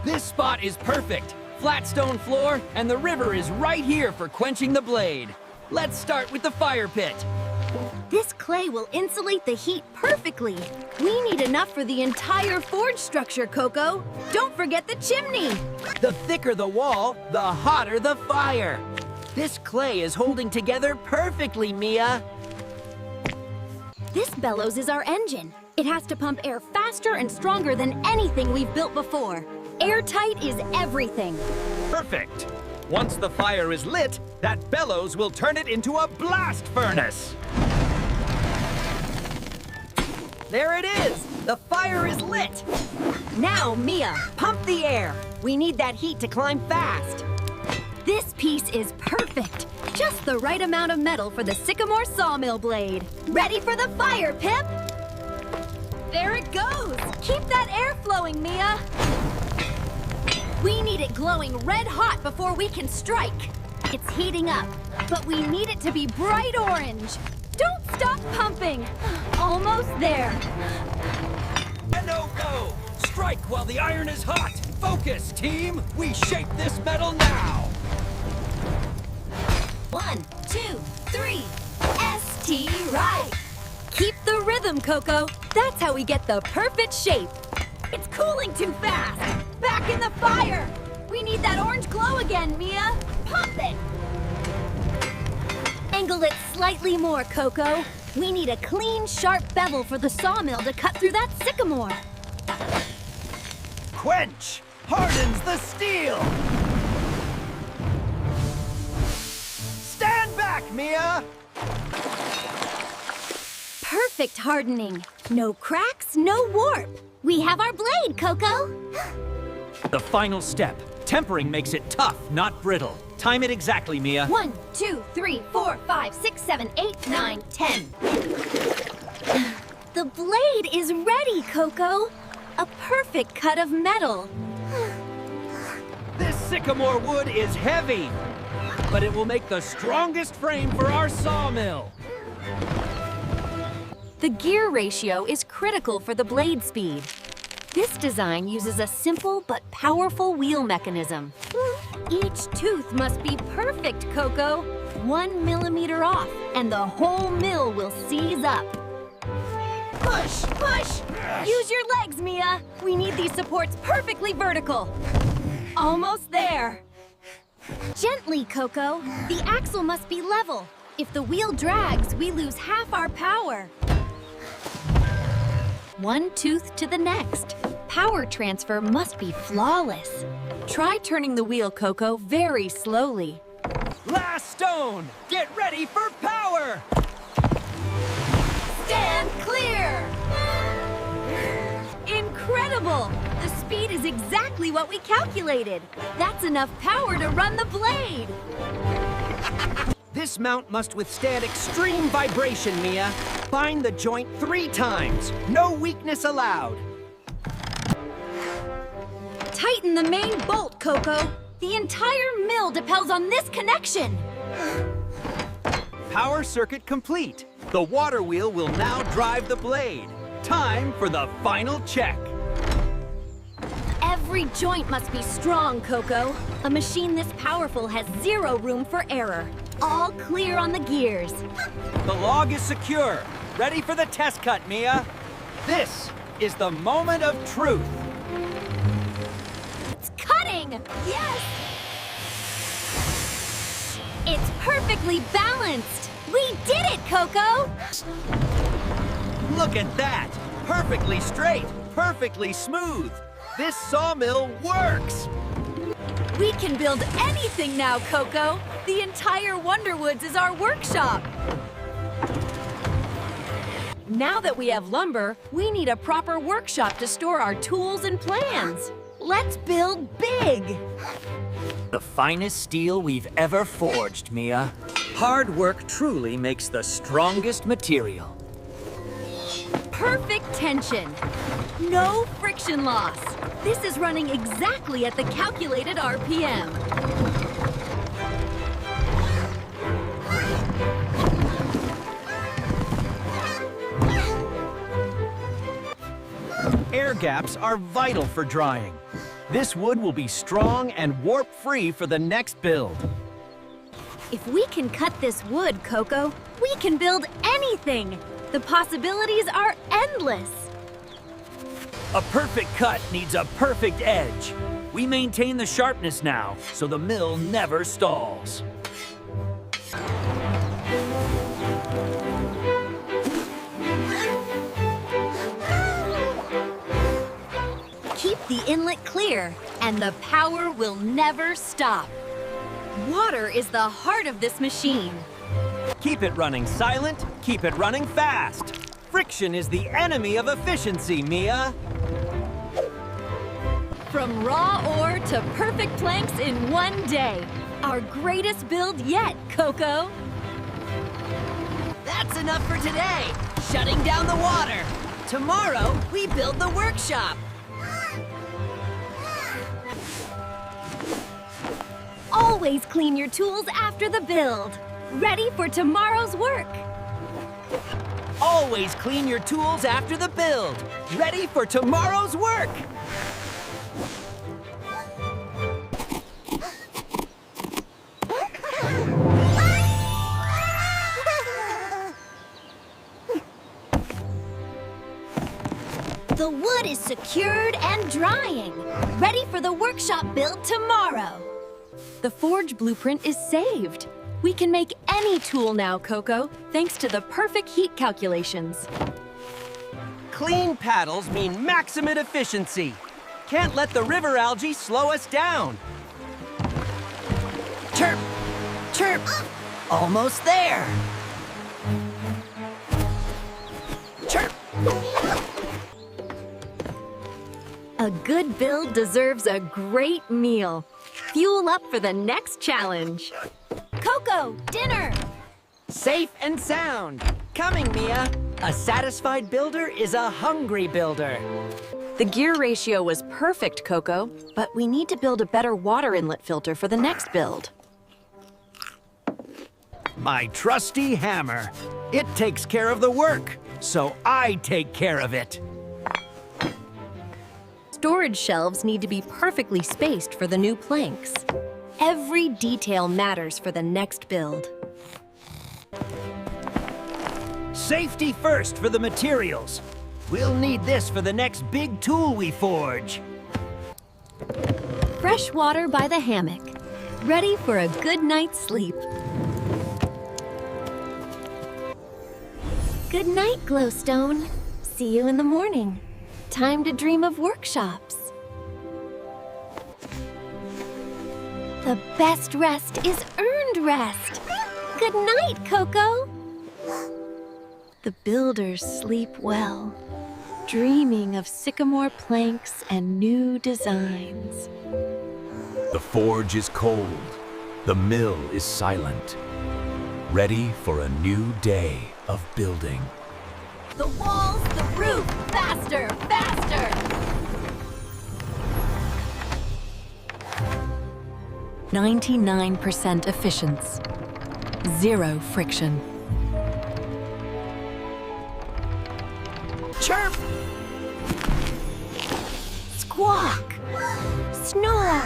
This spot is perfect. Flat stone floor, and the river is right here for quenching the blade. Let's start with the fire pit. This clay will insulate the heat perfectly. We need enough for the entire forge structure, Coco. Don't forget the chimney. The thicker the wall, the hotter the fire. This clay is holding together perfectly, Mia. This bellows is our engine. It has to pump air faster and stronger than anything we've built before. Airtight is everything. Perfect. Once the fire is lit, that bellows will turn it into a blast furnace. There it is! The fire is lit! Now, Mia, pump the air. We need that heat to climb fast. This piece is perfect. Just the right amount of metal for the Sycamore Sawmill blade. Ready for the fire, Pip? There it goes! Keep that air flowing, Mia! We need it glowing red hot before we can strike. It's heating up, but we need it to be bright orange. Don't stop pumping! Almost there. No go! Strike while the iron is hot! Focus, team! We shape this metal now! 1, 2, 3. ST right! Keep the rhythm, Coco. That's how we get the perfect shape. It's cooling too fast. Back in the fire. We need that orange glow again, Mia. Pump it. Angle it slightly more, Coco. We need a clean, sharp bevel for the sawmill to cut through that sycamore. Quench! Hardens the steel! Stand back, Mia! Perfect hardening. No cracks, no warp. We have our blade, Coco. The final step. Tempering makes it tough, not brittle. Time it exactly, Mia. 1, 2, 3, 4, 5, 6, 7, 8, 9, 10. The blade is ready, Coco. A perfect cut of metal. This sycamore wood is heavy, but it will make the strongest frame for our sawmill. The gear ratio is critical for the blade speed. This design uses a simple but powerful wheel mechanism. Each tooth must be perfect, Coco. 1 millimeter off, and the whole mill will seize up. Push, push! Use your legs, Mia. We need these supports perfectly vertical. Almost there. Gently, Coco. The axle must be level. If the wheel drags, we lose half our power. One tooth to the next. Power transfer must be flawless. Try turning the wheel, Coco, very slowly. Last stone! Get ready for power! Stand clear! Incredible! The speed is exactly what we calculated. That's enough power to run the blade. This mount must withstand extreme vibration, Mia. Bind the joint 3 times. No weakness allowed. Tighten the main bolt, Coco. The entire mill depends on this connection. Power circuit complete. The water wheel will now drive the blade. Time for the final check. Every joint must be strong, Coco. A machine this powerful has 0 room for error. All clear on the gears. The log is secure. Ready for the test cut, Mia. This is the moment of truth. It's cutting! Yes! It's perfectly balanced. We did it, Coco! Look at that. Perfectly straight, perfectly smooth. This sawmill works. We can build anything now, Coco. The entire Wonderwoods is our workshop. Now that we have lumber, we need a proper workshop to store our tools and plans. Let's build big. The finest steel we've ever forged, Mia. Hard work truly makes the strongest material. Perfect tension. No friction loss. This is running exactly at the calculated RPM. Air gaps are vital for drying. This wood will be strong and warp-free for the next build. If we can cut this wood, Coco, we can build anything. The possibilities are endless. A perfect cut needs a perfect edge. We maintain the sharpness now, so the mill never stalls. Keep the inlet clear, and the power will never stop. Water is the heart of this machine. Keep it running silent, keep it running fast. Friction is the enemy of efficiency, Mia. From raw ore to perfect planks in one day. Our greatest build yet, Coco. That's enough for today. Shutting down the water. Tomorrow, we build the workshop. Always clean your tools after the build. Ready for tomorrow's work. Always clean your tools after the build. Ready for tomorrow's work. The wood is secured and drying. Ready for the workshop build tomorrow. The forge blueprint is saved. We can make any tool now, Coco, thanks to the perfect heat calculations. Clean paddles mean maximum efficiency. Can't let the river algae slow us down. Chirp! Chirp! Almost there! Chirp! A good build deserves a great meal. Fuel up for the next challenge. Coco, dinner! Safe and sound. Coming, Mia. A satisfied builder is a hungry builder. The gear ratio was perfect, Coco, but we need to build a better water inlet filter for the next build. My trusty hammer. It takes care of the work, so I take care of it. Storage shelves need to be perfectly spaced for the new planks. Every detail matters for the next build. Safety first for the materials. We'll need this for the next big tool we forge. Fresh water by the hammock. Ready for a good night's sleep. Good night, Glowstone. See you in the morning. Time to dream of workshops. The best rest is earned rest. Good night, Coco. The builders sleep well, dreaming of sycamore planks and new designs. The forge is cold. The mill is silent. Ready for a new day of building. The walls, the roof, faster, faster! 99% efficiency. 0 friction. Chirp! Squawk! Snore!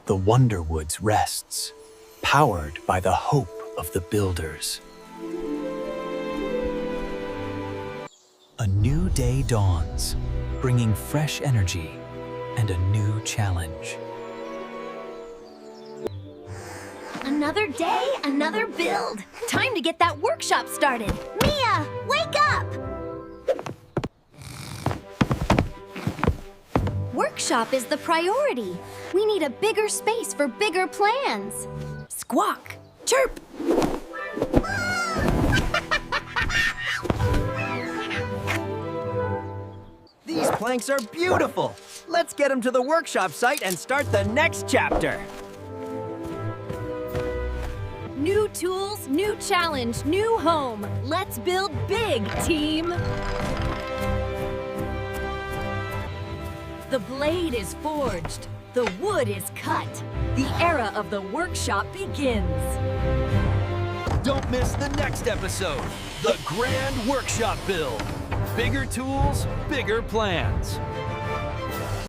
The Wonderwoods rests, powered by the hope of the builders. A new day dawns, bringing fresh energy and a new challenge. Another day, another build. Time to get that workshop started. Mia, wake up! Workshop is the priority. We need a bigger space for bigger plans. Squawk! Chirp! These planks are beautiful. Let's get them to the workshop site and start the next chapter. New tools, new challenge, new home. Let's build big, team. The blade is forged. The wood is cut. The era of the workshop begins. Don't miss the next episode, the Grand Workshop Build. Bigger tools, bigger plans.